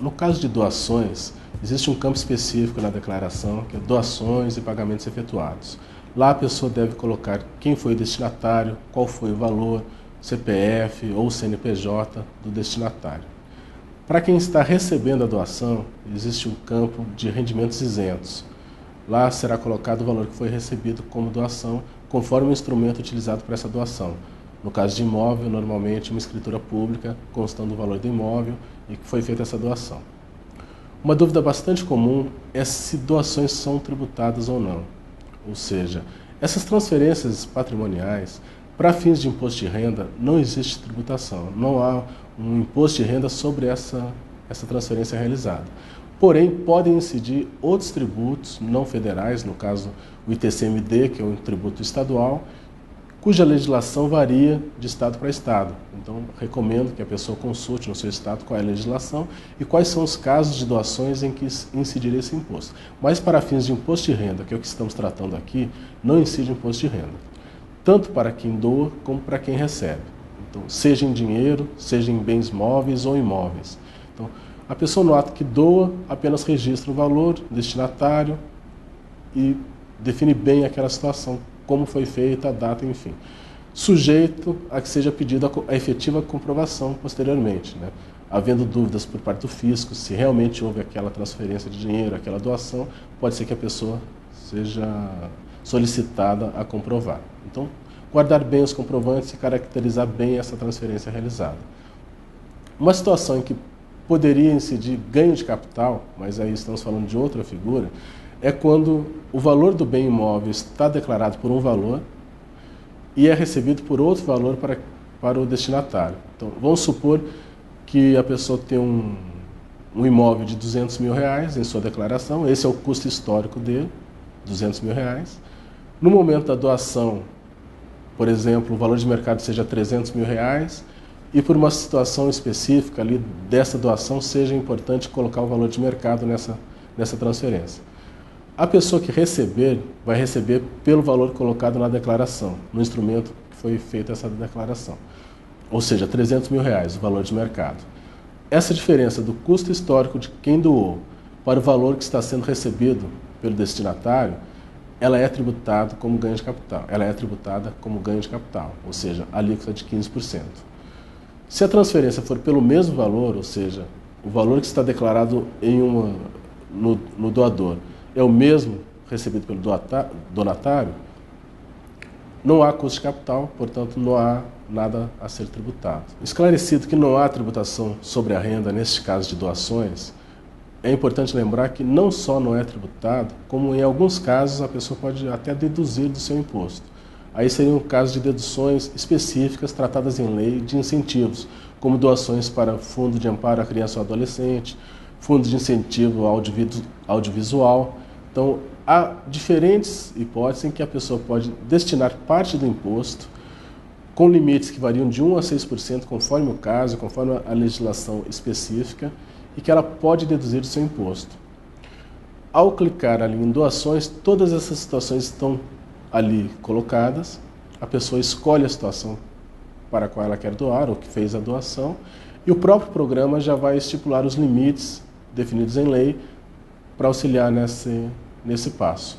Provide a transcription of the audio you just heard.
No caso de doações, existe um campo específico na declaração, que é doações e pagamentos efetuados. Lá a pessoa deve colocar quem foi o destinatário, qual foi o valor, CPF ou CNPJ do destinatário. Para quem está recebendo a doação, existe um campo de rendimentos isentos. Lá será colocado o valor que foi recebido como doação, conforme o instrumento utilizado para essa doação. No caso de imóvel, normalmente uma escritura pública constando o valor do imóvel e que foi feita essa doação. Uma dúvida bastante comum é se doações são tributadas ou não. Ou seja, essas transferências patrimoniais, para fins de imposto de renda, não existe tributação. Não há um imposto de renda sobre essa transferência realizada. Porém, podem incidir outros tributos não federais, no caso o ITCMD, que é um tributo estadual, cuja legislação varia de estado para estado. Então, recomendo que a pessoa consulte no seu estado qual é a legislação e quais são os casos de doações em que incidiria esse imposto. Mas para fins de imposto de renda, que é o que estamos tratando aqui, não incide imposto de renda, tanto para quem doa como para quem recebe. Então, seja em dinheiro, seja em bens móveis ou imóveis. Então, a pessoa no ato que doa apenas registra o valor, destinatário e define bem aquela situação, como foi feita, a data, enfim. Sujeito a que seja pedida a efetiva comprovação posteriormente, né? Havendo dúvidas por parte do fisco, se realmente houve aquela transferência de dinheiro, aquela doação, pode ser que a pessoa seja solicitada a comprovar. Então, guardar bem os comprovantes e caracterizar bem essa transferência realizada. Uma situação em que poderia incidir ganho de capital, mas aí estamos falando de outra figura, é quando o valor do bem imóvel está declarado por um valor e é recebido por outro valor para o destinatário. Então, vamos supor que a pessoa tem um imóvel de R$200 mil em sua declaração, esse é o custo histórico dele, R$200 mil. No momento da doação, por exemplo, o valor de mercado seja R$300 mil e por uma situação específica ali dessa doação seja importante colocar o valor de mercado nessa transferência. A pessoa que receber, vai receber pelo valor colocado na declaração, no instrumento que foi feita essa declaração. Ou seja, R$300 mil, o valor de mercado. Essa diferença do custo histórico de quem doou para o valor que está sendo recebido pelo destinatário, ela é tributada como ganho de capital. Ela é tributada como ganho de capital, ou seja, a alíquota de 15%. Se a transferência for pelo mesmo valor, ou seja, o valor que está declarado no doador, é o mesmo recebido pelo donatário, não há custo de capital, portanto não há nada a ser tributado. Esclarecido que não há tributação sobre a renda neste caso de doações, é importante lembrar que não só não é tributado, como em alguns casos a pessoa pode até deduzir do seu imposto. Aí seriam casos de deduções específicas tratadas em lei de incentivos, como doações para fundo de amparo à criança ou adolescente, fundo de incentivo ao audiovisual. Então, há diferentes hipóteses em que a pessoa pode destinar parte do imposto, com limites que variam de 1% a 6%, conforme o caso, conforme a legislação específica, e que ela pode deduzir do seu imposto. Ao clicar ali em doações, todas essas situações estão ali colocadas, a pessoa escolhe a situação para a qual ela quer doar, ou que fez a doação, e o próprio programa já vai estipular os limites definidos em lei para auxiliar nesse passo.